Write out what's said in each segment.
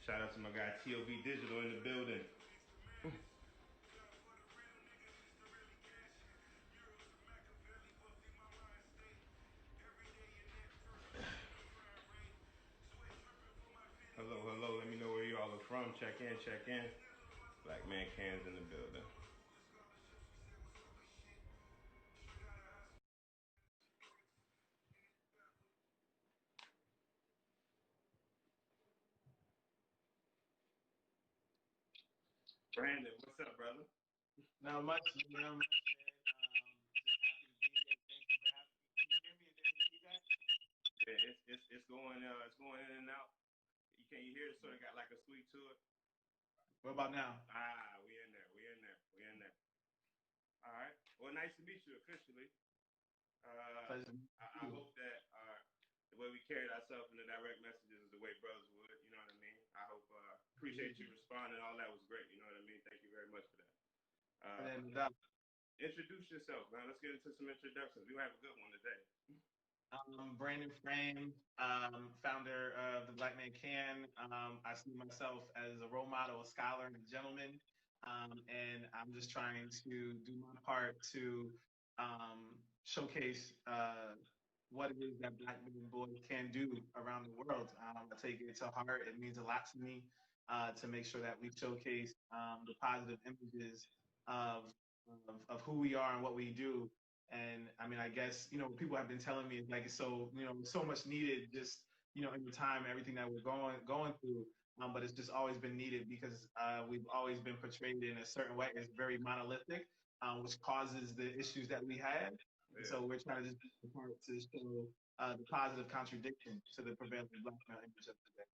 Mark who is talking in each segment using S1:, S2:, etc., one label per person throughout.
S1: Shout out to my guy TOV Digital in the building. Hello, hello. Let me know where you all are from. Check in, check in. Black man cans in the building. Brandon, what's up, brother?
S2: Not much, not much, man. Just happy to be here. Thank you for having me. Can you hear me? Is there any feedback?
S1: Yeah, it's going in and out. You hear it sort of got like a squeak to it.
S2: What about now?
S1: We in there. We in there. All right. Well, nice to meet you officially.
S2: Pleasure. to
S1: I
S2: meet you.
S1: hope that the way we carried ourselves in the direct messages is the way brothers would. You know what I mean? I hope. Appreciate you responding. All that was great. You know what I mean? Thank you very much for that.
S2: And
S1: Uh,
S2: then that,
S1: introduce yourself, man. Let's get into some introductions. We have a good one today.
S2: Brandon Frame, founder of the Black Man Can. I see myself as a role model, a scholar, and a gentleman. And I'm just trying to do my part to showcase what it is that Black men and boys can do around the world. I take it to heart. It means a lot to me to make sure that we showcase the positive images of, of who we are and what we do. And I mean, I guess, people have been telling me like it's so, so much needed just, in the time, everything that we're going through. But it's just always been needed because we've always been portrayed in a certain way. It's very monolithic, which causes the issues that we had. And
S1: Yeah.
S2: so we're trying to just do the part to show the positive contradiction to the prevailing black male image of today.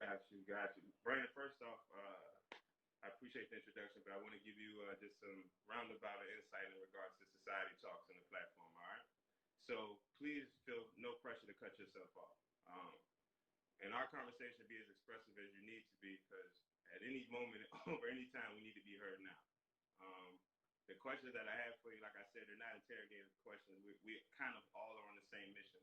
S1: Got you. Brandon, first off, I appreciate the introduction, but I want to give you just some roundabout insight in regards to society talks and the platform, all right? So please feel no pressure to cut yourself off. And our conversation be as expressive as you need to be because at any moment or any time we need to be heard now. Um, the questions that I have for you, like I said, they're not interrogative questions. We kind of all are on the same mission.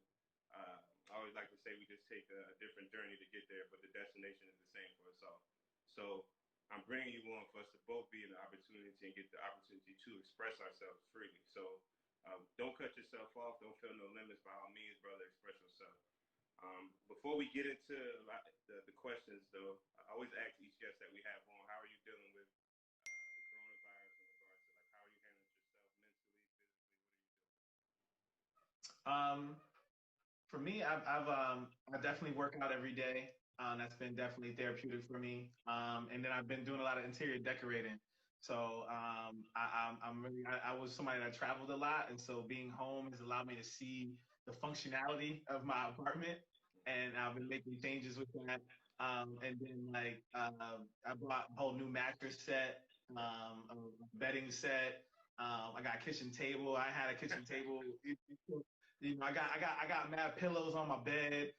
S1: I always like to say we just take a different journey to get there, but the destination is the same for us all. So I'm bringing you on for us to both be in the opportunity and get the opportunity to express ourselves freely. So don't cut yourself off. Don't feel no limits. By all means, brother, express yourself. Before we get into the questions, though, I always ask each guest that we have on, how are you dealing with the coronavirus in regards to like how are you handling yourself mentally, physically? What are you doing?
S2: Um, for me, I definitely work out every day. That's been definitely therapeutic for me. And then I've been doing a lot of interior decorating. So I'm really I was somebody that traveled a lot, and so being home has allowed me to see the functionality of my apartment, and I've been making changes with that. And then I bought a whole new mattress set, a bedding set. I got a kitchen table. I had a kitchen table. I got mad pillows on my bed.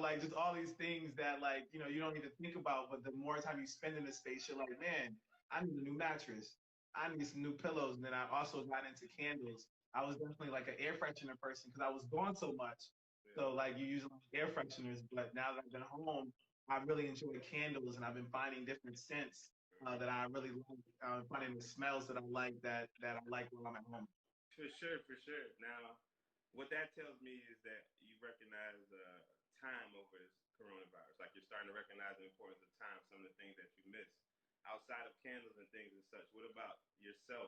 S2: Like just all these things that you don't even think about. But the more time you spend in the space, you're like, man, I need a new mattress. I need some new pillows. And then I also got into candles. I was definitely like an air freshener person because I was gone so much.
S1: Yeah.
S2: So like you use like air fresheners, but now that I've been home, I really enjoy candles, and I've been finding different scents that I really like. Finding the smells that I like that I like when I'm at home.
S1: For sure, for sure. Now, what that tells me is that you recognize time over this coronavirus. Like you're starting to recognize the importance of time, some of the things that you miss. Outside of candles and things and such, what about yourself?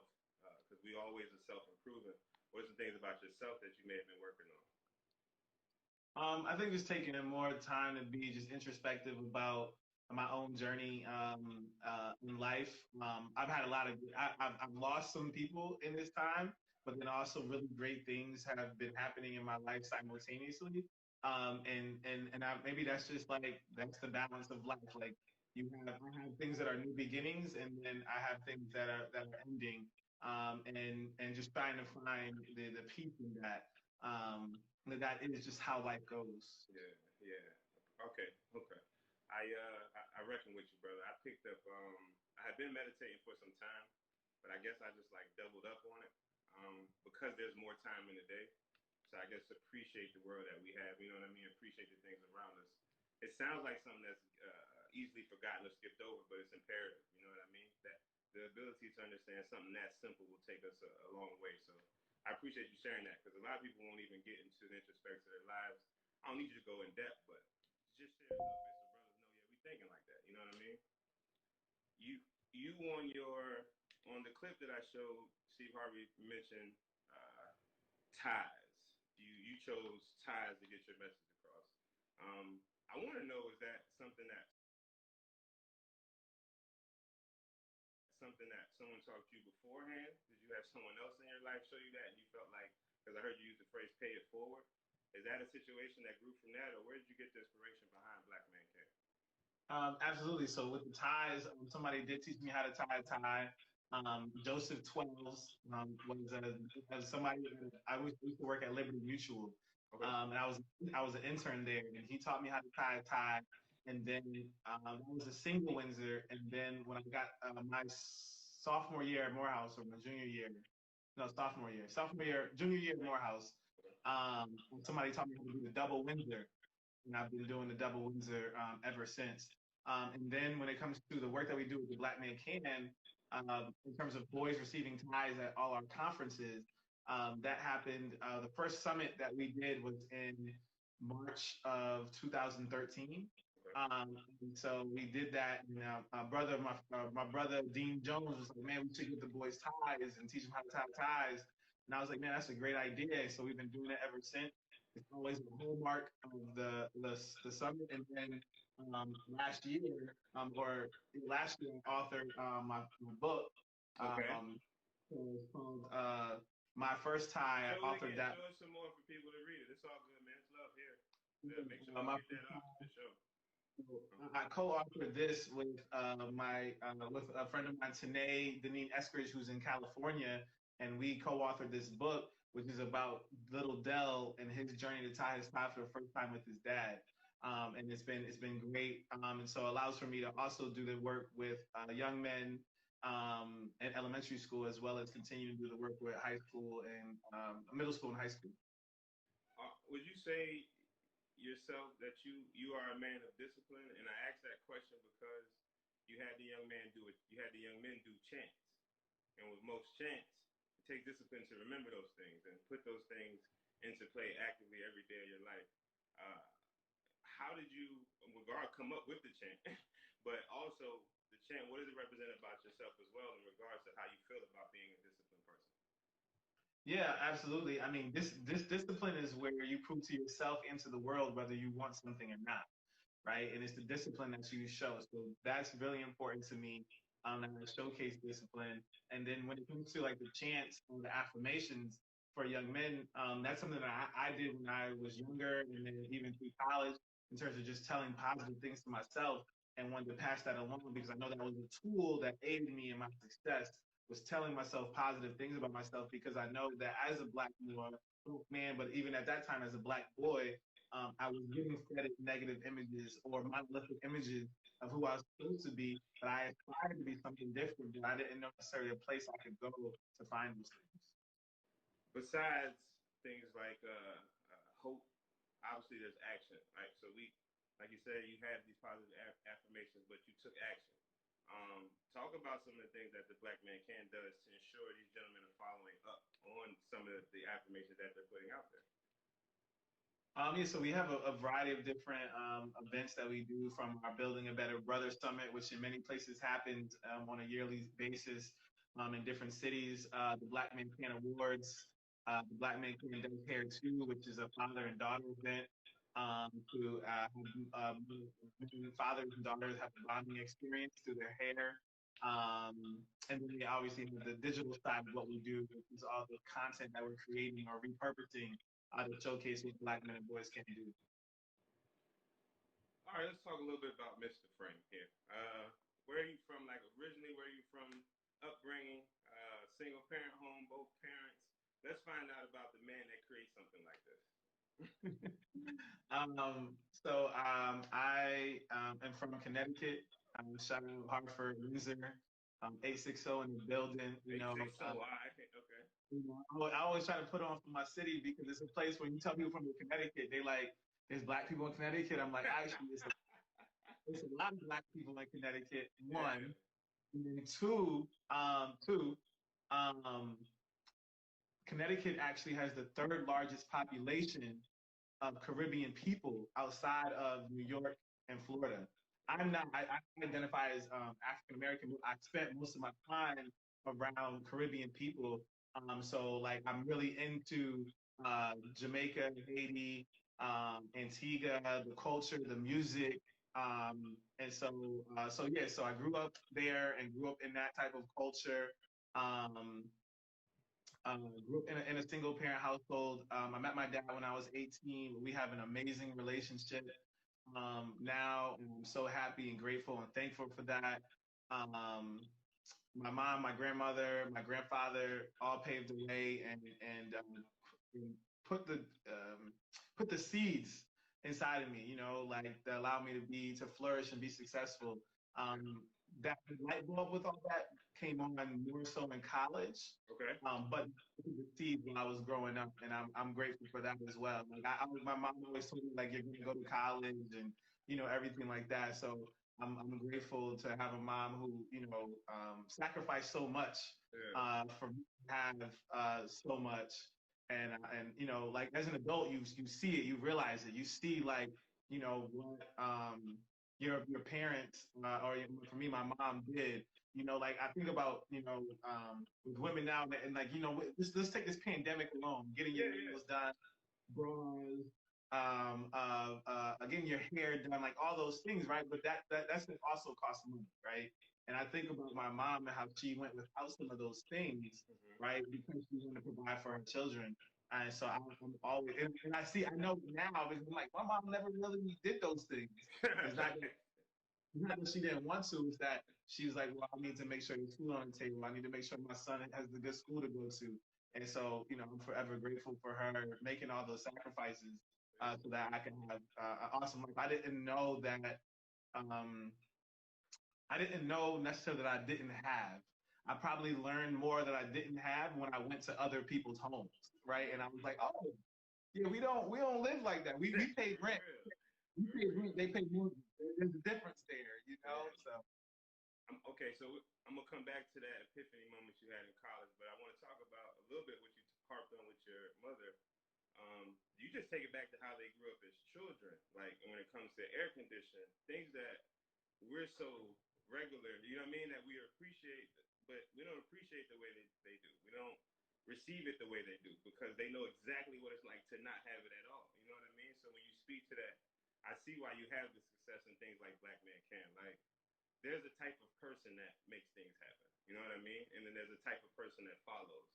S1: Because we always are self-improving. What are some things about yourself that you may have been working on?
S2: I think just taking more time to be just introspective about my own journey in life. I've had a lot of, I've lost some people in this time, but then also really great things have been happening in my life simultaneously. Maybe that's just like that's the balance of life. Like I have things that are new beginnings, and then I have things that are ending. And just trying to find the peace in that. That is just how life goes.
S1: Yeah, yeah. Okay, okay. I reckon with you, brother. I picked up. I had been meditating for some time, but I guess I just like doubled up on it because there's more time in the day. So I guess appreciate the world that we have. You know what I mean? Appreciate the things around us. It sounds like something that's easily forgotten or skipped over, but it's imperative. You know what I mean? That the ability to understand something that simple will take us a long way. So I appreciate you sharing that because a lot of people won't even get into the introspect of their lives. I don't need you to go in depth, but just share a little bit so brothers know, yeah, we thinking like that. You know what I mean? You you on the clip that I showed, Steve Harvey mentioned ties. You chose ties to get your message across. I want to know, is that something that someone taught you beforehand? Did you have someone else in your life show you that, and you felt like, because I heard you use the phrase "pay it forward"? Is that a situation that grew from that, or where did you get the inspiration behind Black Man Can?
S2: Absolutely. So with the ties, somebody did teach me how to tie a tie. Joseph Twelves was somebody that used to work at Liberty Mutual,
S1: Okay.
S2: and I was an intern there, and he taught me how to tie a tie. And then I was a single Windsor, and then when I got my sophomore year at Morehouse, or my junior year, no, sophomore year, junior year at Morehouse, somebody taught me how to do the double Windsor, and I've been doing the double Windsor ever since. And then when it comes to the work that we do with the Black Man Can, in terms of boys receiving ties at all our conferences, that happened. The first summit that we did was in March of 2013. And so we did that, and my brother Dean Jones was like, "Man, we should get the boys ties and teach them how to tie ties." And I was like, "Man, that's a great idea." So we've been doing it ever since. It's always a hallmark of the summit. And then last year, I authored my book.
S1: Okay.
S2: Called My First Tie. I authored that.
S1: Show us some more for people to read it. It's all good, man. It's love here. Yeah, make sure we get that up for sure.
S2: I co-authored this with with a friend of mine, Tanae Deneen Eskridge, who's in California, and we co-authored this book, which is about little Dell and his journey to tie his tie for the first time with his dad. And it's been great, and so it allows for me to also do the work with young men in elementary school, as well as continue to do the work with high school and middle school and high school.
S1: Would you say yourself that you are a man of discipline? And I ask that question because you had the young men do chants, and with most chants, it takes discipline to remember those things and put those things into play actively every day of your life. How did you, come up with the chant, but also the chant? What does it represent about yourself as well in regards to how you feel about being a disciplined person?
S2: Yeah, absolutely. I mean, this discipline is where you prove to yourself and to the world whether you want something or not, right? And it's the discipline that you show. So that's really important to me. And I showcase discipline. And then when it comes to like the chants and the affirmations for young men, that's something that I did when I was younger, and then even through college, in terms of just telling positive things to myself, and wanted to pass that along because I know that was a tool that aided me in my success, was telling myself positive things about myself, because I know that as a black man, but even at that time as a black boy, I was getting fed negative images or monolithic images of who I was supposed to be, but I aspired to be something different, but I didn't know necessarily a place I could go to find those things.
S1: Besides things like hope, obviously there's action, right? So like you said, you had these positive affirmations, but you took action. Talk about some of the things that the Black Man Can does to ensure these gentlemen are following up on some of the affirmations that they're putting out there.
S2: Yeah, so we have a variety of different events that we do, from our Building a Better Brother Summit, which in many places happens on a yearly basis in different cities. The Black Man Can Awards, the Black Man Can Does Hair Too, which is a father and daughter event to fathers and daughters have a bonding experience through their hair. And then we obviously have the digital side of what we do, which is all the content that we're creating or repurposing to showcase what Black men and boys can do.
S1: All right, let's talk a little bit about Mr. Frank here. Where are you from? Like originally, where are you from? Upbringing, single parent home, both parents. Let's find out about the man that creates something like this.
S2: I am from Connecticut. Shout out Hartford, Windsor, 860 in the building. You know,
S1: 860, okay.
S2: You know, I always try to put on for my city, because it's a place when you tell people from Connecticut, they like, there's black people in Connecticut. I'm like, actually, there's a lot of Black people in Connecticut.
S1: Yeah.
S2: One, and then two, um, Connecticut actually has the third largest population of Caribbean people outside of New York and Florida. I identify as African American. I spent most of my time around Caribbean people. So like I'm really into Jamaica, Haiti, Antigua, the culture, the music. So I grew up there and grew up in that type of culture. Um, grew up in a single parent household. I met my dad when I was 18. We have an amazing relationship now. And I'm so happy and grateful and thankful for that. Um, my mom, my grandmother, my grandfather all paved the way and put the um, put the seeds inside of me, like that allowed me to flourish and be successful. Um, that light bulb with all that came on more so in college,
S1: Okay.
S2: but the seeds when I was growing up, and I'm grateful for that as well. Like my mom always told me like you're gonna go to college and everything like that. So I'm grateful to have a mom who sacrificed so much for me to have so much. And like as an adult, you see it, you realize it, you see like what your parents for me, my mom did. Like I think about with women now and like let's take this pandemic alone, getting your nails done, bras, getting your hair done, like all those things, right? But that's also cost money, right? And I think about my mom and how she went without some of those things, right? Because she wanted to provide for her children. And so I'm always, and I know now because I'm like, my mom never really did those things. It's not that she didn't want to, it's that she's like, well, I need to make sure there's food on the table. I need to make sure my son has the good school to go to. And so, I'm forever grateful for her making all those sacrifices so that I can have an awesome life. Um, I didn't know necessarily that I didn't have. I probably learned more that I didn't have when I went to other people's homes, right? And I was like, oh, yeah, we don't live like that. We pay rent. We pay rent. They pay mortgage. There's a difference there, So
S1: Okay, so I'm gonna come back to that epiphany moment you had in college, but I want to talk about a little bit what you harped on with your mother. You just take it back to how they grew up as children, like when it comes to air conditioning, things that we're so regular, you know what I mean, that we appreciate, but we don't appreciate the way they do. We don't receive it the way they do because they know exactly what it's like to not have it at all. You know what I mean? So when you speak to that, I see why you have the success in things like Black Man Can. Like there's a type of person that makes things happen. You know what I mean? And then there's a type of person that follows.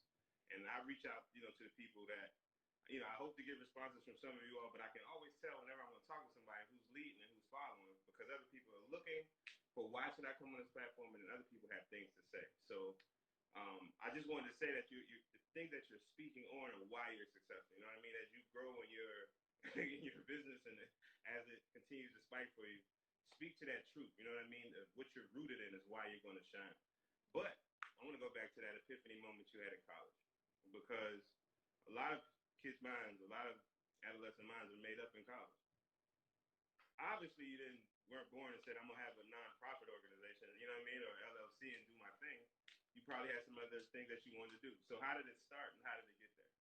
S1: And I reach out, to the people that, I hope to get responses from some of you all, but I can always tell whenever I'm going to talk to somebody who's leading and who's following because other people are looking for why should I come on this platform, and then other people have things to say. So I just wanted to say that the things that you're speaking on and why you're successful. You know what I mean? As you grow in your in your business and as it continues to spike for you, speak to that truth. You know what I mean? What you're rooted in is why you're going to shine. But I want to go back to that epiphany moment you had in college because a lot of kids' minds, a lot of adolescent minds are made up in college. Obviously, you weren't born and said I'm gonna have a nonprofit organization, you know what I mean, or LLC and do my thing. You probably had some other things that you wanted to do. So how did it start and how did it get there?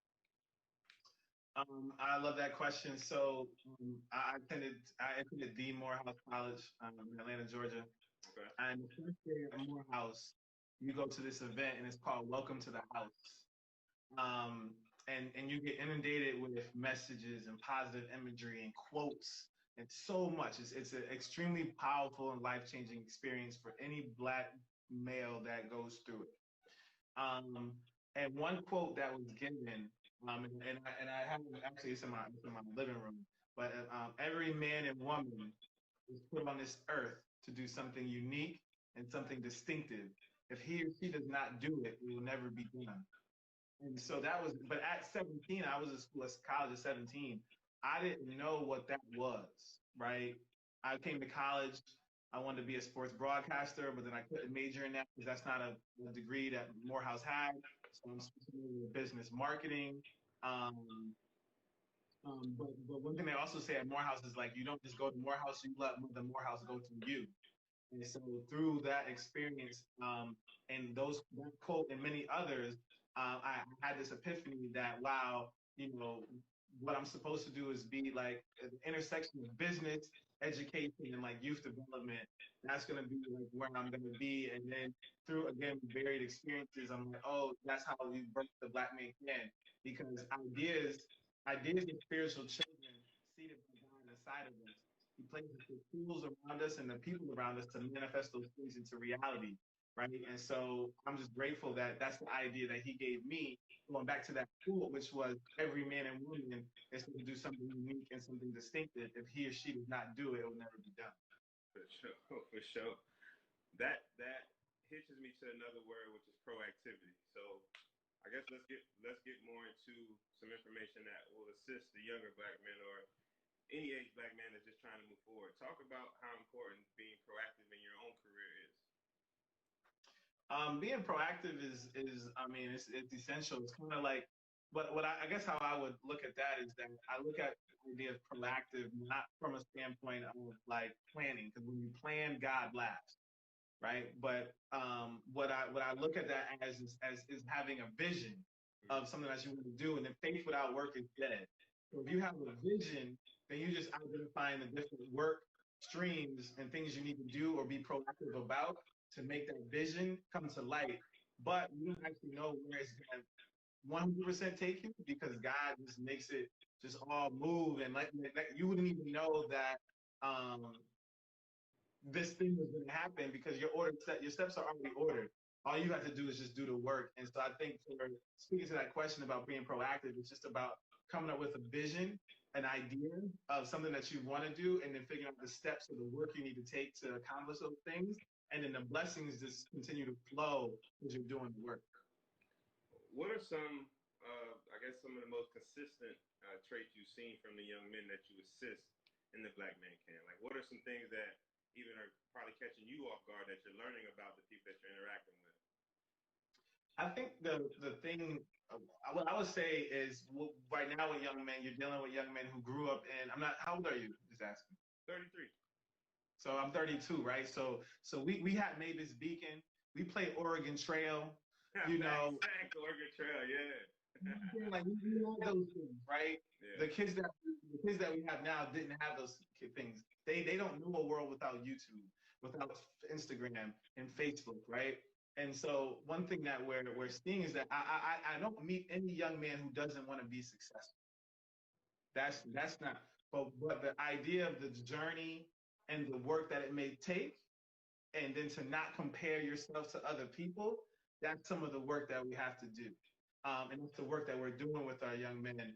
S2: I love that question. So I attended Dean Morehouse College in Atlanta, Georgia.
S1: Okay.
S2: And the first day at Morehouse, you go to this event and it's called Welcome to the House. And you get inundated with messages and positive imagery and quotes and so much. It's an extremely powerful and life-changing experience for any Black male that goes through it. And one quote that was given, and I have actually it's in my living room, but every man and woman is put on this earth to do something unique and something distinctive. If he or she does not do it, it will never be done. And so but at 17, I was in school, college at 17. I didn't know what that was, right? I came to college, I wanted to be a sports broadcaster, but then I couldn't major in that because that's not a degree that Morehouse had. So I'm switching to business marketing. Um, But one thing they also say at Morehouse is like you don't just go to Morehouse, you let the Morehouse go to you. And so through that experience, and that quote and many others, I had this epiphany that wow, what I'm supposed to do is be like an intersection of business, education, and like youth development. That's gonna be like where I'm gonna be. And then through again varied experiences, I'm like, oh, that's how we birth the Black Man Can, because ideas of spiritual children seated by God inside of us. He places the tools around us and the people around us to manifest those things into reality, right? And so I'm just grateful that that's the idea that he gave me, going back to that quote, which was every man and woman is going to do something unique and something distinctive. If he or she does not do it, it will never be done.
S1: For sure, for sure. That hitches me to another word, which is proactivity. So I guess let's get more into some information that will assist the younger Black men or any age Black man that's just trying to move forward. Talk about how important being proactive in your own career is.
S2: Being proactive is I mean it's essential. It's kind of like what I guess how I would look at that is that I look at the idea of proactive not from a standpoint of like planning, because when you plan, God laughs, right? But what I look at that as having a vision of something that you want to do, and then faith without work is dead. So if you have a vision, then you just identifying the different work streams and things you need to do or be proactive about to make that vision come to light. But you don't actually know where it's going to 100% take you, because God just makes it just all move, and like you wouldn't even know that um, this thing was going to happen because your steps are already ordered. All you have to do is just do the work. And so I think for speaking to that question about being proactive, it's just about coming up with a vision, an idea of something that you want to do, and then figuring out the steps of the work you need to take to accomplish those things. And then the blessings just continue to flow as you're doing the work.
S1: What are some, I guess, some of the most consistent traits you've seen from the young men that you assist in the Black Man Can? Like, what are some things that even are probably catching you off guard that you're learning about the people that you're interacting with?
S2: I think the thing what I would say is right now with young men, you're dealing with young men who grew up in. I'm not. How old are you? Just asking.
S1: 33.
S2: So I'm 32, right? So we had Mavis Beacon. We played Oregon Trail. You know,
S1: Thanks, Oregon Trail, yeah.
S2: like we had those things, right?
S1: Yeah.
S2: The kids that we have now didn't have those things. They don't know a world without YouTube, without Instagram and Facebook, right? And so one thing that we're seeing is that I don't meet any young man who doesn't want to be successful. That's not. But the idea of the journey and the work that it may take, and then to not compare yourself to other people, that's some of the work that we have to do. And it's the work that we're doing with our young men,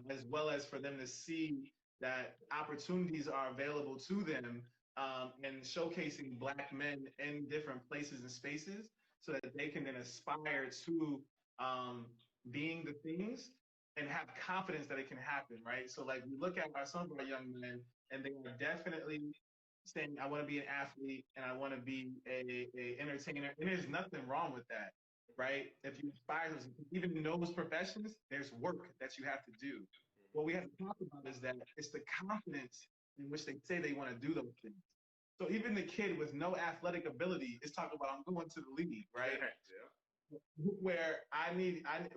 S2: as well as for them to see that opportunities are available to them, and showcasing Black men in different places and spaces so that they can then aspire to being the things and have confidence that it can happen, right? So, like, we look at some of our young men, and they are definitely saying, I want to be an athlete and I want to be a entertainer. And there's nothing wrong with that, right? If you aspire to, even in those professions, there's work that you have to do. What we have to talk about is that it's the confidence in which they say they want to do those things. So even the kid with no athletic ability is talking about, I'm going to the league, right?
S1: Yeah.
S2: Where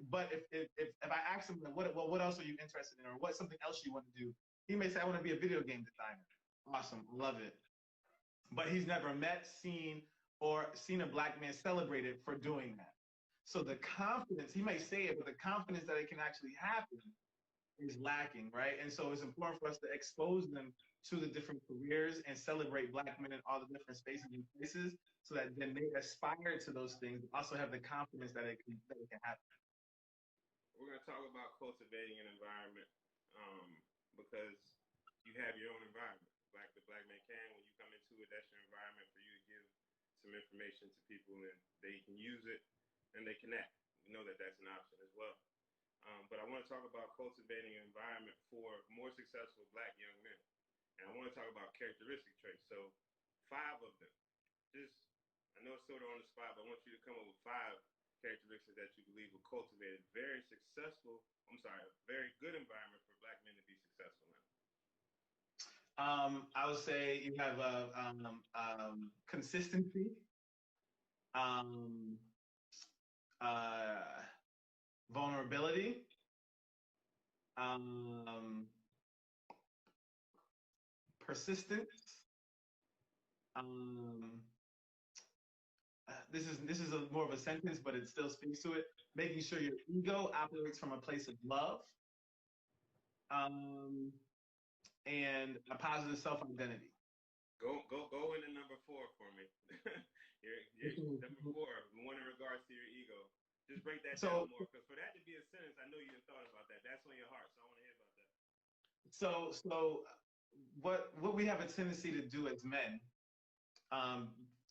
S2: but if I ask him, what else are you interested in, or what's something else you want to do, he may say, I want to be a video game designer. Awesome, love it. But he's never met, seen a Black man celebrated for doing that. So the confidence, he may say it, but the confidence that it can actually happen is lacking, right? And so it's important for us to expose them to the different careers and celebrate Black men in all the different spaces and places, so that then they aspire to those things, but also have the confidence that it can happen.
S1: We're going to talk about cultivating an environment, because you have your own environment. The Black Man Can, when you come into it, that's your environment for you to give some information to people and they can use it and they connect. We know that that's an option as well. But I want to talk about cultivating an environment for more successful Black young men. And I want to talk about characteristic traits. So 5 of them. Just, I know it's sort of on the spot, but I want you to come up with 5 characteristics that you believe will cultivate a very very good environment for Black men to be successful in?
S2: I would say you have consistency, um, vulnerability, um, persistence. Um, this is more of a sentence, but it still speaks to it. Making sure your ego operates from a place of love, and a positive self-identity.
S1: Go into number 4 for me. your number 4, the one in regards to your ego. Just break that down more, because for that to be a sentence, I know you didn't thought about that. That's on your heart, so I want to hear about that.
S2: So what we have a tendency to do as men,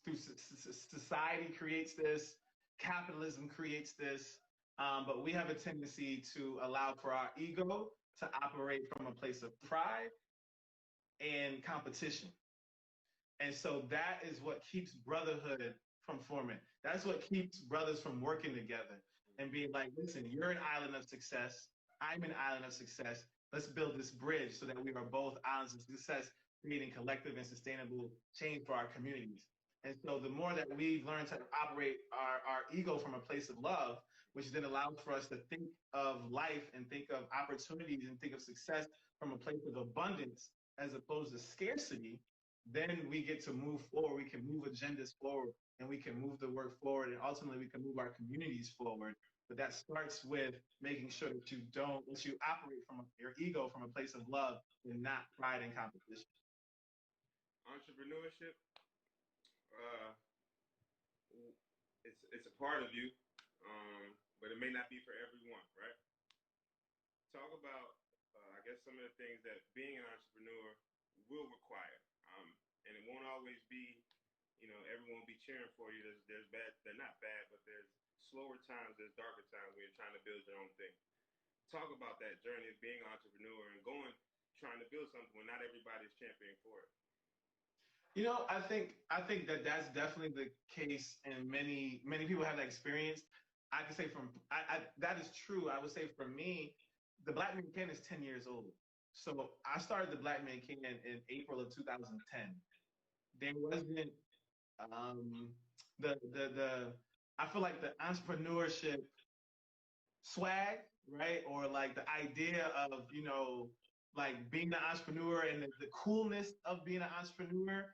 S2: through society creates this, capitalism creates this, but we have a tendency to allow for our ego to operate from a place of pride and competition. And so that is what keeps brotherhood from forming. That's what keeps brothers from working together and being like, listen, you're an island of success. I'm an island of success. Let's build this bridge so that we are both islands of success, creating collective and sustainable change for our communities. And so the more that we've learned to operate our ego from a place of love, which then allows for us to think of life and think of opportunities and think of success from a place of abundance as opposed to scarcity, then we get to move forward. We can move agendas forward, and we can move the work forward, and ultimately we can move our communities forward. But that starts with making sure that you operate from your ego from a place of love and not pride and competition.
S1: Entrepreneurship, it's a part of you, but it may not be for everyone, right? Talk about, I guess, some of the things that being an entrepreneur will require. And it won't always be, everyone will be cheering for you. There's bad, they're not bad, but there's slower times, there's darker times when you're trying to build your own thing. Talk about that journey of being an entrepreneur and trying to build something when not everybody's championing for it.
S2: I think that that's definitely the case, and many people have that experience. I can say that is true. I would say for me, the Black Man Can is 10 years old. So I started the Black Man Can in April of 2010. There wasn't the I feel like the entrepreneurship swag, right? Or like the idea of, like being an entrepreneur and the coolness of being an entrepreneur,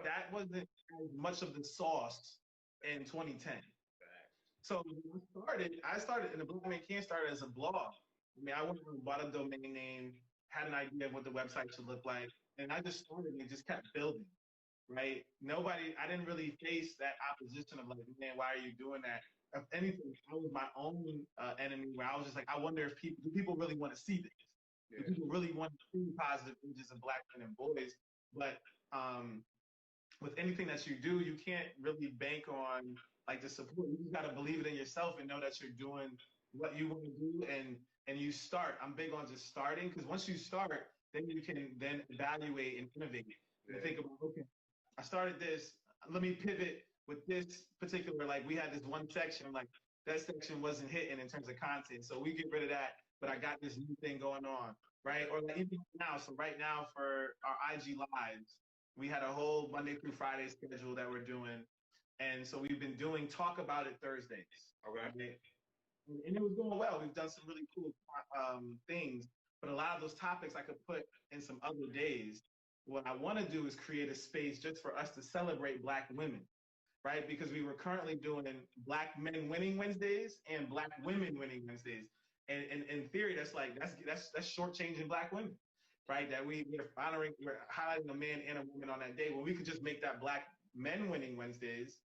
S2: that wasn't as much of the sauce in 2010. So when I started, and the Black Man Can started as a blog. I mean, I went and bought a domain name, had an idea of what the website should look like, and I just started and just kept building, right? I didn't really face that opposition of like, man, why are you doing that? If anything, I was my own enemy, where I was just like, I wonder if people really want to see this. Yeah. Do people really want to see positive images of Black men and boys? But with anything that you do, you can't really bank on like the support. You just got to believe it in yourself and know that you're doing what you want to do, and you start. I'm big on just starting, because once you start, then you can then evaluate and innovate. Yeah. And think about, okay, I started this. Let me pivot with this particular, like we had this one section, like that section wasn't hitting in terms of content. So we get rid of that, but I got this new thing going on, right? Or like even now, so right now for our IG Lives, we had a whole Monday through Friday schedule that we're doing. And so we've been doing Talk About It Thursdays. Okay. Right? And it was going well. We've done some really cool things, but a lot of those topics I could put in some other days. What I want to do is create a space just for us to celebrate Black women, right? Because we were currently doing Black Men Winning Wednesdays and Black Women Winning Wednesdays. And in theory, that's shortchanging Black women, right? That we're highlighting a man and a woman on that day, when we could just make that Black Men Winning Wednesdays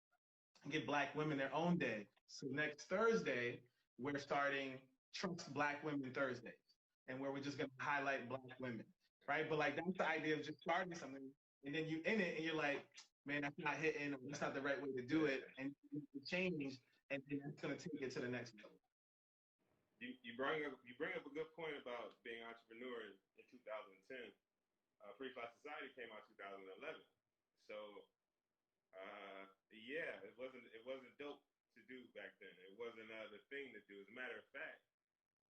S2: and give Black women their own day. So next Thursday, we're starting Trump's Black Women Thursdays, and where we're just going to highlight Black women, right? But like, that's the idea of just starting something, and then you in it, and you're like, man, that's not hitting, that's not the right way to do it, and you change, and then it's going to take it to the next level.
S1: You bring up a good point about being an entrepreneur in 2010. Free Fly Society came out 2011, so yeah, it wasn't dope to do back then. It wasn't the thing to do. As a matter of fact,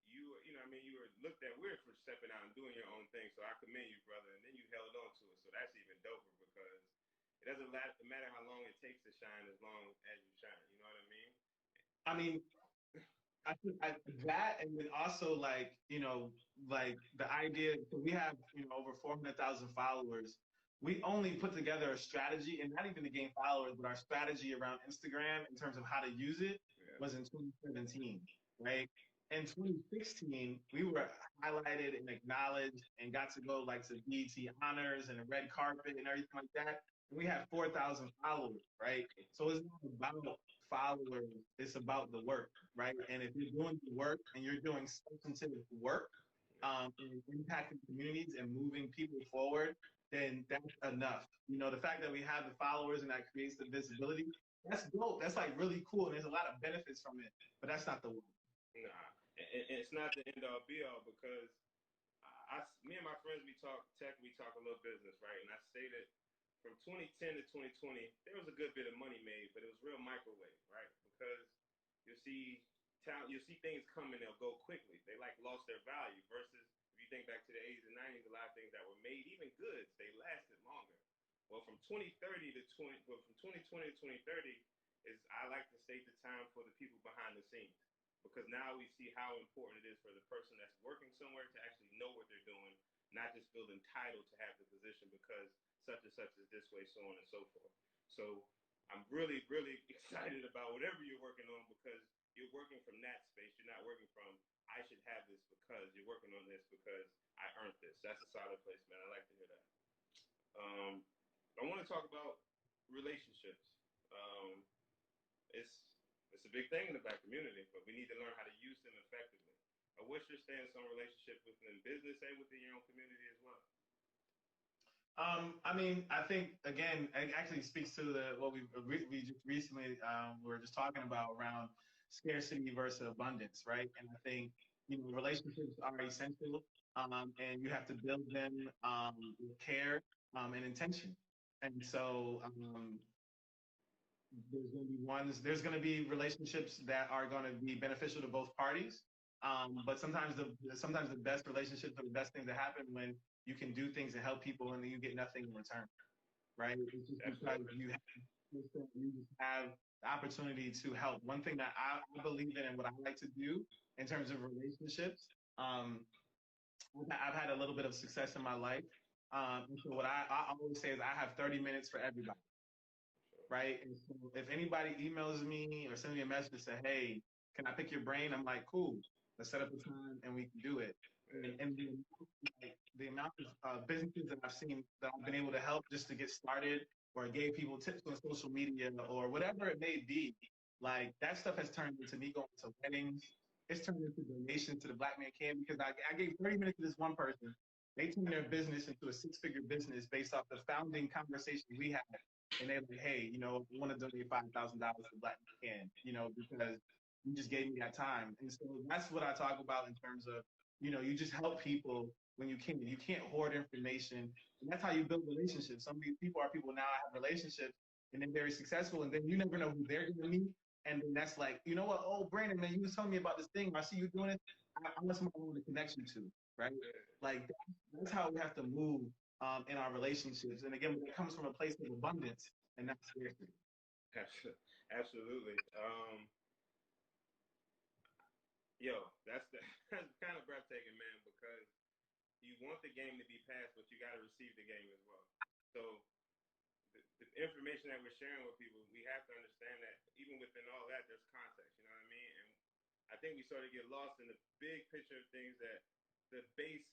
S1: you were looked at weird for stepping out and doing your own thing. So I commend you, brother. And then you held on to it. So that's even doper because it doesn't matter how long it takes to shine as long as you shine. You know what I mean?
S2: I mean, I think that, and then also like like the idea. So we have over 400,000 followers. We only put together a strategy, and not even to gain followers, but our strategy around Instagram in terms of how to use it was in 2017, right? In 2016, we were highlighted and acknowledged and got to go like to BET honors and a red carpet and everything like that. And we have 4,000 followers, right? So it's not about followers, it's about the work, right? And if you're doing the work and you're doing substantive work, and impacting communities and moving people forward, then that's enough. The fact that we have the followers and that creates the visibility, that's dope. That's like really cool. And there's a lot of benefits from it, but that's not the one.
S1: Nah, and it's not the end all be all because me and my friends, we talk tech, we talk a little business, right? And I stated from 2010 to 2020, there was a good bit of money made, but it was real microwave, right? Because you'll see things come and they'll go quickly. They like lost their value versus if you think back to the 80s and 90s, a lot of things that were made, even goods, they lasted longer. Well, from 2020 to 2030 is I like to state the time for the people behind the scenes because now we see how important it is for the person that's working somewhere to actually know what they're doing, not just feel entitled to have the position because such and such is this way, so on and so forth. So I'm really, really excited about whatever you're working on because you're working from that space. You're not working from, I should have this because you're working on this because I earned this. That's a solid place, man. I like to hear that. I want to talk about relationships. It's a big thing in the Black community, but we need to learn how to use them effectively. What's your stance on relationship within business and within your own community as well?
S2: I mean, I think again, it actually speaks to what we just recently were just talking about around scarcity versus abundance, right? And I think relationships are essential, and you have to build them with care and intention. And so there's going to be relationships that are going to be beneficial to both parties. But sometimes the best relationships are the best things that happen when you can do things and help people and then you get nothing in return, right? It's just because you just have the opportunity to help. One thing that I believe in and what I like to do in terms of relationships, I've had a little bit of success in my life. And so what I always say is I have 30 minutes for everybody, right? And so if anybody emails me or sends me a message and say, hey, can I pick your brain? I'm like, cool, let's set up a time and we can do it. And the amount of businesses that I've seen that I've been able to help just to get started or gave people tips on social media or whatever it may be, like that stuff has turned into me going to weddings. It's turned into donations to the Black Man Can because I gave 30 minutes to this one person. They turned their business into a six-figure business based off the founding conversation we had. And they're like, hey, we want to donate $5,000 to Black Man Can, because you just gave me that time. And so that's what I talk about in terms of, you just help people when you can. You can't hoard information. And that's how you build relationships. Some of these people now have relationships and they're very successful. And then you never know who they're going to meet. And then that's like, you know what? Oh, Brandon, man, you was telling me about this thing. I see you doing it. I want somebody I want to connect you to, right? Like that's how we have to move in our relationships. And again, it comes from a place of abundance and not scarcity.
S1: Absolutely. That's kind of breathtaking, man, because you want the game to be passed, but you got to receive the game as well. So the information that we're sharing with people, we have to understand that even within all that, there's context, you know what I mean? And I think we sort of get lost in the big picture of things that the base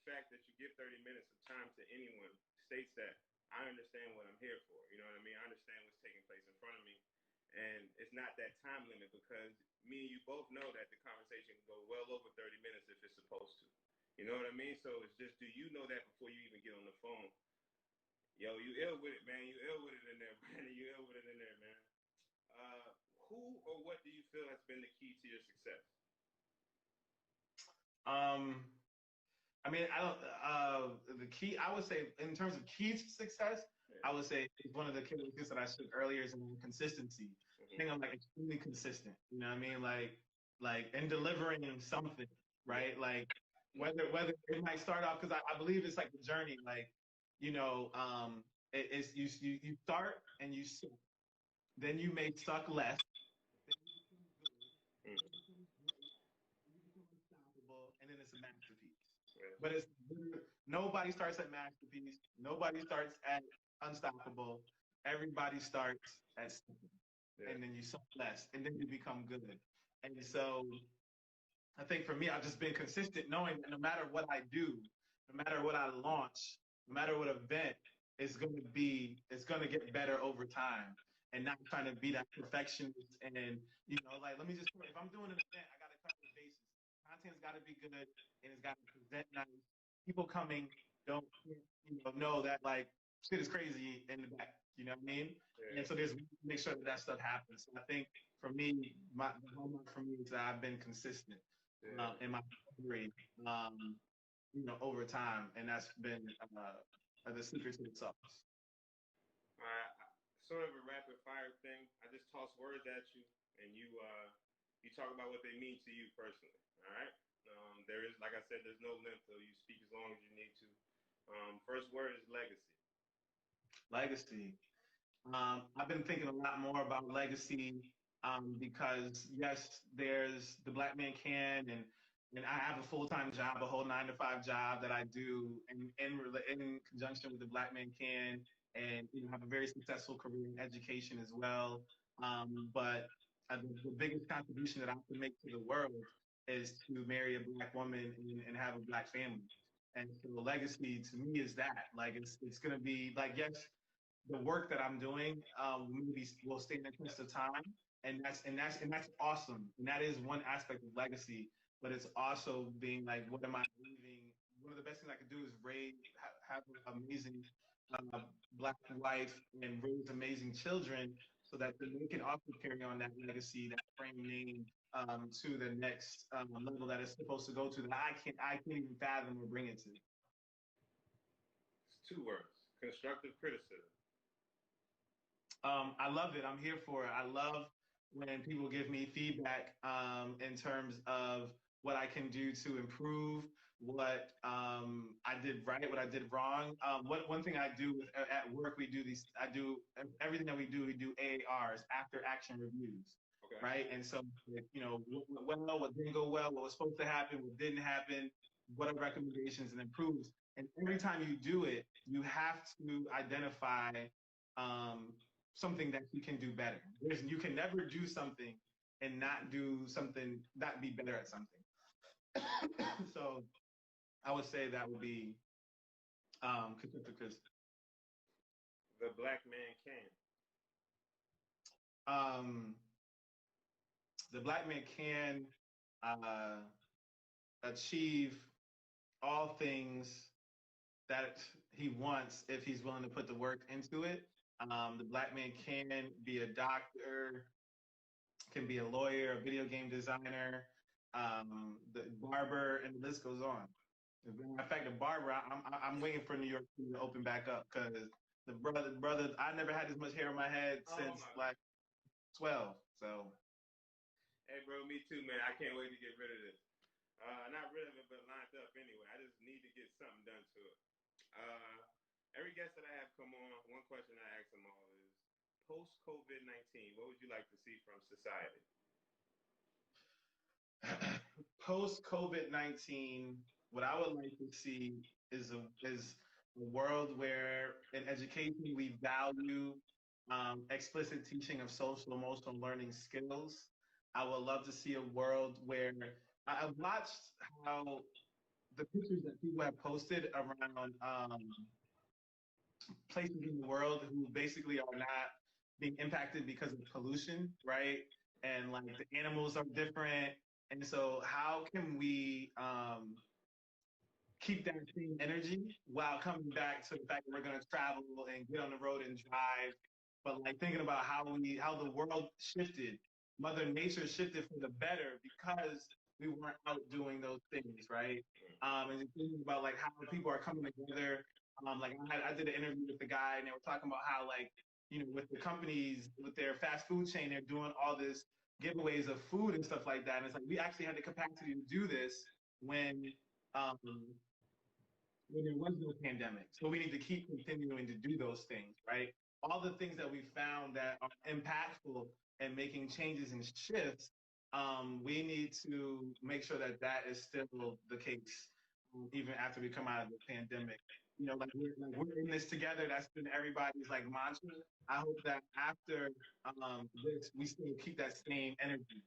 S1: fact that you give 30 minutes of time to anyone states that I understand what I'm here for. You know what I mean? I understand what's taking place in front of me. And it's not that time limit because me and you both know that the conversation can go well over 30 minutes if it's supposed to. You know what I mean? So it's just, do you know that before you even get on the phone? Yo, you ill with it, man. You ill with it in there, Brandon. You ill with it in there, man. Who or what do you feel has been the key to your success?
S2: I mean, the key, I would say in terms of key to success, I would say one of the characteristics that I said earlier is consistency. I think I'm like extremely consistent. You know what I mean? Like in delivering something, right? Like whether it might start off because I believe it's like the journey. Like, you know, it's you start and you suck. Then you may suck less. Then you become good. Then you become great. Then you become unstoppable, and then it's a masterpiece. But it's nobody starts at masterpiece. Nobody starts at unstoppable. Everybody starts at something, and then you suck less, and then you become good. And so I think for me, I've just been consistent, knowing that no matter what I do, no matter what I launch, no matter what event, it's gonna get better over time. And not trying to be that perfectionist and you know, like let me just if I'm doing an event, I gotta cover the bases. Content's gotta be good and it's gotta present nice. People coming don't know that like shit is crazy in the back. You know what I mean? And so there's make sure that stuff happens. So I think for me, the hallmark for me is that I've been consistent in my delivery, over time, and that's been the secret to the sauce.
S1: All right, sort of a rapid fire thing. I just toss words at you, and you talk about what they mean to you personally. All right. There is, like I said, there's no limit, so you speak as long as you need to. First word is legacy.
S2: Legacy. I've been thinking a lot more about legacy because yes, there's the Black Man Can, and I have a full-time job, a whole 9 to 5 job that I do in conjunction with the Black Man Can, and have a very successful career in education as well. But the biggest contribution that I can make to the world is to marry a Black woman and have a Black family. And so the legacy to me is that like it's gonna be like yes, the work that I'm doing maybe will stand the test of time, and that's awesome. And that is one aspect of legacy, but it's also being like, what am I leaving? One of the best things I could do is have an amazing Black wife and raise amazing children, so that they can also carry on that legacy, that frame name to the next level that it's supposed to go to that I can't even fathom or bring it to.
S1: It's 2 words: constructive criticism.
S2: I love it. I'm here for it. I love when people give me feedback in terms of what I can do to improve, what I did right, what I did wrong. One thing I do at work, we do these. I do everything that we do. We do AARs, after action reviews,
S1: Okay.
S2: right? And so what went well, what didn't go well, what was supposed to happen, what didn't happen, what are recommendations and improves. And every time you do it, you have to identify um, something that you can do better. You can never do something and not do something, not be better at something. So I would say that would be constructive criticism.
S1: The Black Man Can.
S2: Um, the Black man can achieve all things that he wants if he's willing to put the work into it. The Black man can be a doctor, can be a lawyer, a video game designer, the barber, and the list goes on. As a matter of fact, the barber, I'm waiting for New York City to open back up because the brother, I never had this much hair on my head since like 12. So.
S1: Hey, bro, me too, man. I can't wait to get rid of this. Not rid of it, but lined up anyway. I just need to get something done to it. Every guest that I have come on, one question I ask them all is, post COVID-19, what would you like to see from society?
S2: Post COVID-19, what I would like to see is a world where in education we value explicit teaching of social emotional learning skills. I would love to see a world where I've watched how the pictures that people have posted around places in the world who basically are not being impacted because of pollution, right? And like the animals are different. And so how can we keep that same energy while coming back to the fact that we're going to travel and get on the road and drive, but like thinking about how the world shifted, Mother Nature shifted for the better because we weren't out doing those things, right? And thinking about like how people are coming together Like I did an interview with the guy, and they were talking about how like with the companies with their fast food chain, they're doing all this giveaways of food and stuff like that. And it's like we actually had the capacity to do this when um, when there was no pandemic. So we need to keep continuing to do those things, right? All the things that we found that are impactful and making changes and shifts, we need to make sure that that is still the case, even after we come out of the pandemic. We're in this together. That's been everybody's like mantra. I hope that after this, we still keep that same energy.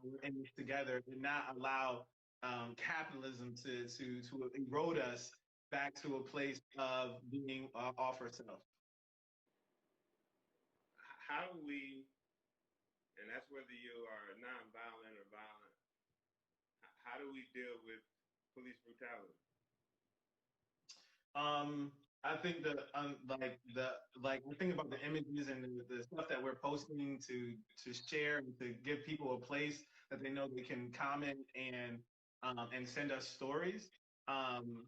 S2: We're in this together and not allow capitalism to erode us back to a place of being off ourselves.
S1: How do we, and that's whether you are nonviolent or violent, how do we deal with police brutality?
S2: I think I think about the images and the stuff that we're posting to share and to give people a place that they know they can comment and send us stories. Um,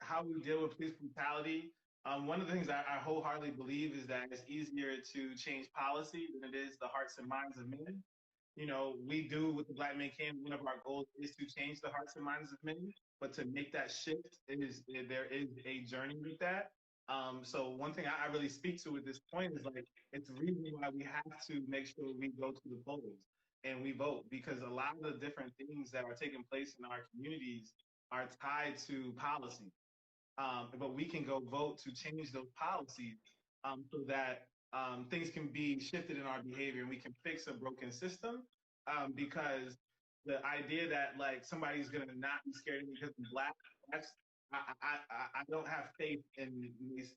S2: how we deal with police brutality. One of the things I wholeheartedly believe is that it's easier to change policy than it is the hearts and minds of men. We do with the Black Men Can. One of our goals is to change the hearts and minds of men, but to make that shift, there is a journey with that. So one thing I really speak to at this point is like it's the reason why we have to make sure we go to the polls and we vote because a lot of the different things that are taking place in our communities are tied to policy. But we can go vote to change those policies so that things can be shifted in our behavior and we can fix a broken system. Because the idea that like somebody's gonna not be scared of me because I'm Black, that's I don't have faith in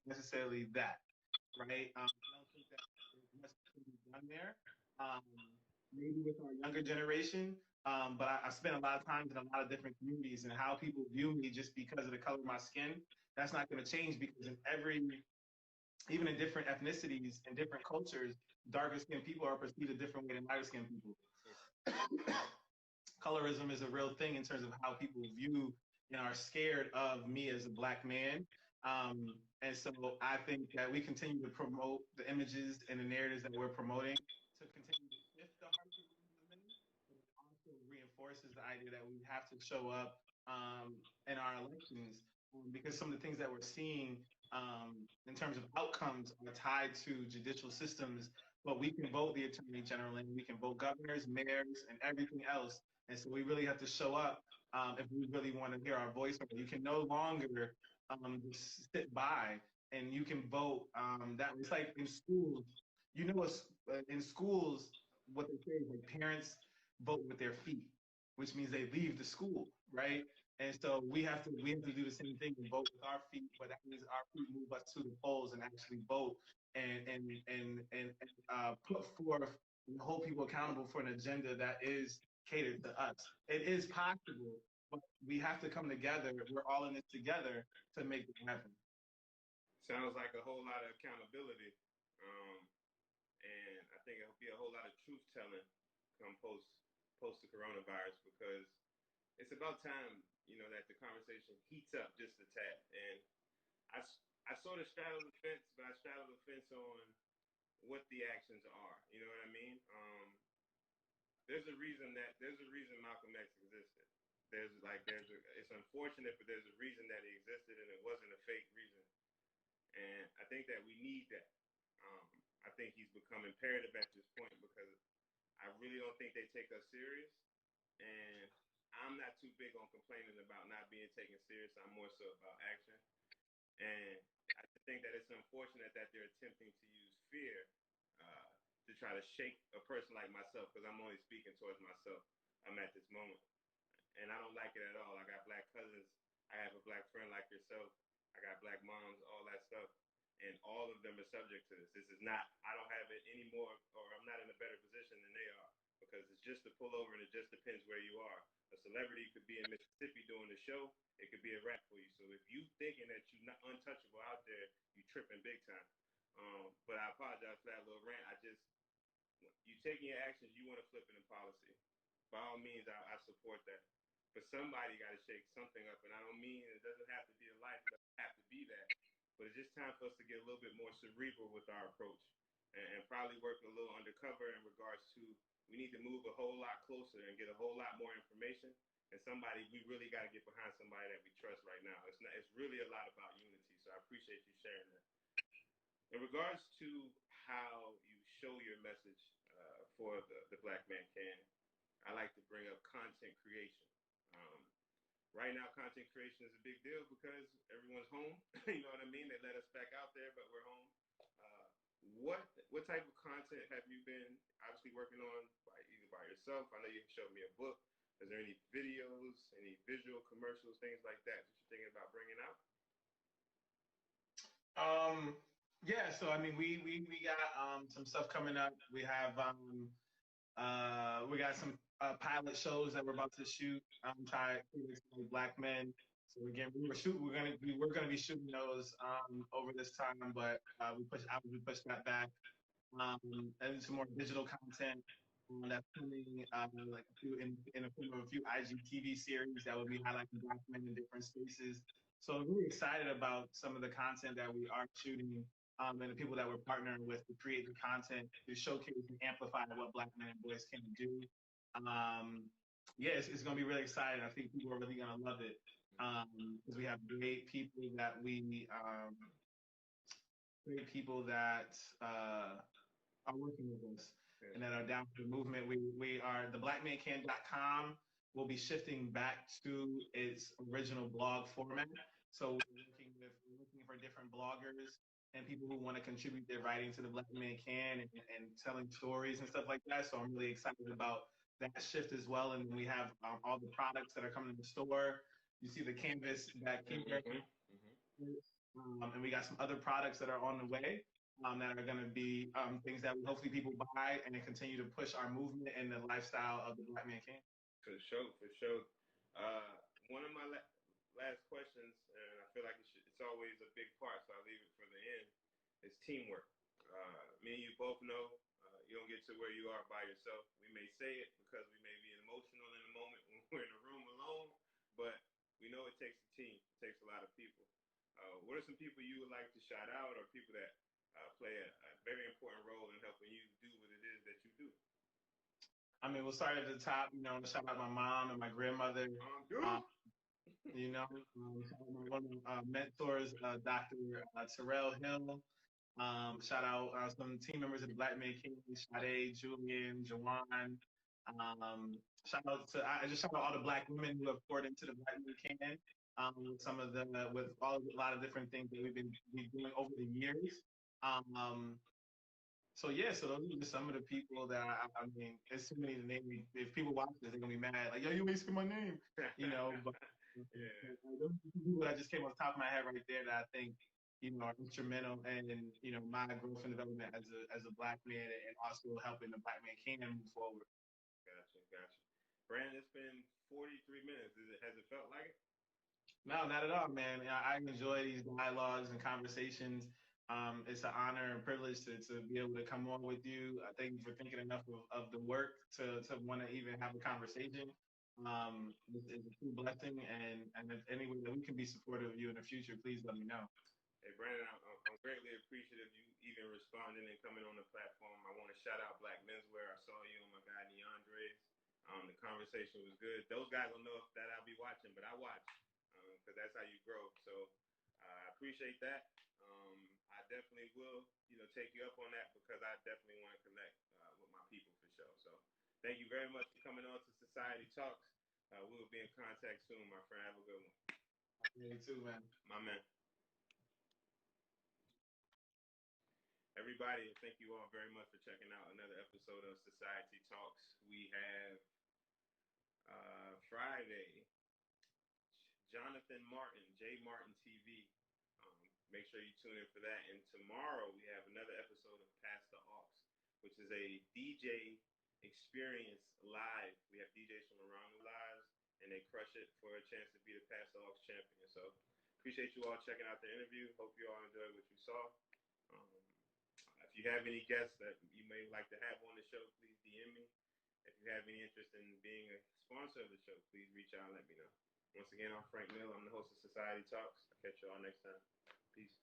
S2: necessarily that, right? I don't think that there's much to be done there. Um, Maybe with our younger generation, but I spent a lot of times in a lot of different communities and how people view me just because of the color of my skin. That's not going to change because even in different ethnicities and different cultures, darker skinned people are perceived a different way than lighter skinned people. Colorism is a real thing in terms of how people view and are scared of me as a Black man. And so I think that we continue to promote the images and the narratives that we're promoting to continue to shift the hearts of women, but it also reinforces the idea that we have to show up in our elections because some of the things that we're seeing in terms of outcomes are tied to judicial systems, but we can vote the attorney general and we can vote governors, mayors, and everything else. And so we really have to show up if we really want to hear our voice. You can no longer just sit by and you can vote. That it's like in schools, in schools, what they say is like parents vote with their feet, which means they leave the school, right? And so we have to do the same thing and vote with our feet, but that means our feet move us to the polls and actually vote and put forth and hold people accountable for an agenda that is catered to us. It is possible, but we have to come together. We're all in this together to make it happen.
S1: Sounds like a whole lot of accountability, um, and I think it'll be a whole lot of truth telling come post the coronavirus because it's about time that the conversation heats up just a tad. And I, I sort of straddle the fence, but I straddle the fence on what the actions are. You know what I mean? There's a reason Malcolm X existed. It's unfortunate, but there's a reason that he existed, and it wasn't a fake reason. And I think that we need that. Um, I think he's become imperative at this point because I really don't think they take us serious. And I'm not too big on complaining about not being taken serious. I'm more so about action. And I think that it's unfortunate that they're attempting to use fear uh, to try to shake a person like myself because I'm only speaking towards myself. I'm at this moment. And I don't like it at all. I got Black cousins. I have a Black friend like yourself. I got Black moms, all that stuff. And all of them are subject to this. This is not, I don't have it anymore, or I'm not in a better position than they are because it's just a pullover and it just depends where you are. A celebrity could be in Mississippi doing the show. It could be a rap for you. So if you thinking that you're not untouchable out there, you tripping big time. But I apologize for that little rant. You taking your actions, you want to flip it in policy. By all means, I support that. but somebody got to shake something up. And I don't mean it doesn't have to be a life, it doesn't have to be that. But it's just time for us to get a little bit more cerebral with our approach and probably work a little undercover in regards to we need to move a whole lot closer and get a whole lot more information. And somebody, we really got to get behind somebody that we trust right now. It's really a lot about unity. So I appreciate you sharing that. In regards to how you show your message for the Black Man Can, I like to bring up content creation. Um, right now, content creation is a big deal because everyone's home. You know what I mean? They let us back out there, but we're home. Uh, what type of content have you been obviously working on either by yourself? I know you showed me a book. Is there any videos, any visual commercials, things like that you're thinking about bringing out?
S2: Yeah, so I mean, we got some stuff coming up. We got some pilot shows that we're about to shoot. Tied Black Men. So again, we were gonna be shooting those over this time, but we pushed that back. And some more digital content that's coming, like in a form of a few IGTV series that will be highlighting Black men in different spaces. So I'm really excited about some of the content that we are shooting and the people that we're partnering with to create the content to showcase and amplify what Black men and boys can do. Yeah, it's going to be really exciting. I think people are really going to love it because we have great people that are working with us and that are down for the movement. We are theblackmancan.com will be shifting back to its original blog format. So we're looking for different bloggers and people who want to contribute their writing to the Black Man Can and telling stories and stuff like that. So I'm really excited about that shift as well. And we have all the products that are coming to the store. You see the canvas back here. And we got some other products that are on the way that are going to be things that hopefully people buy and continue to push our movement and the lifestyle of the Black Man Can.
S1: For sure, for sure. One of my last questions, and I feel like it's always a big part, so I'll leave it for the end, is teamwork. Me and you both know you don't get to where you are by yourself. We may say it because we may be emotional in the moment when we're in a room alone, but we know it takes a team. It takes a lot of people. What are some people you would like to shout out or people that play a very important role in helping you do what it is that you do?
S2: I mean, we'll start at the top, shout out my mom and my grandmother. One of my mentors, Dr. Terrell Hill. Shout out some team members of the Black Man Can, Sade, Julian, Jawan. I just shout out all the Black women who have poured into the Black Man Can. With some of them, a lot of different things that we've been doing over the years. So those are just some of the people that I mean, there's too many to name. If people watch this, they're gonna be mad, like, yo, you wasted my name, But those are people that just came off the top of my head right there that I think are instrumental in my growth and development as a Black man and also helping the Black Man Can move forward.
S1: Gotcha. Brandon, it's been 43 minutes. Has it felt like it?
S2: No, not at all, man. I enjoy these dialogues and conversations. It's an honor and privilege to be able to come on with you. I thank you for thinking enough of the work to want to even have a conversation. It's a true blessing, and if any way that we can be supportive of you in the future, please let me know.
S1: Hey, Brandon, I'm greatly appreciative you even responding and coming on the platform. I want to shout out Black Menswear. I saw you and my guy Neandres. The conversation was good. Those guys don't know if that I'll be watching, but I watch because that's how you grow. So I appreciate that. I definitely will, take you up on that because I definitely want to connect with my people for sure. So thank you very much for coming on to Society Talks. We will be in contact soon, my friend. Have a good one.
S2: You too, man.
S1: My man. Everybody, thank you all very much for checking out another episode of Society Talks. We have Friday, Jonathan Martin, J Martin TV. Make sure you tune in for that. And tomorrow we have another episode of Pass the Aux, which is a DJ experience live. We have DJs from around the lives, and they crush it for a chance to be the Pass the Aux champion. So appreciate you all checking out the interview. Hope you all enjoyed what you saw. If you have any guests that you may like to have on the show, please DM me. If you have any interest in being a sponsor of the show, please reach out and let me know. Once again, I'm Frank Miller. I'm the host of Society Talks. I'll catch you all next time. Peace.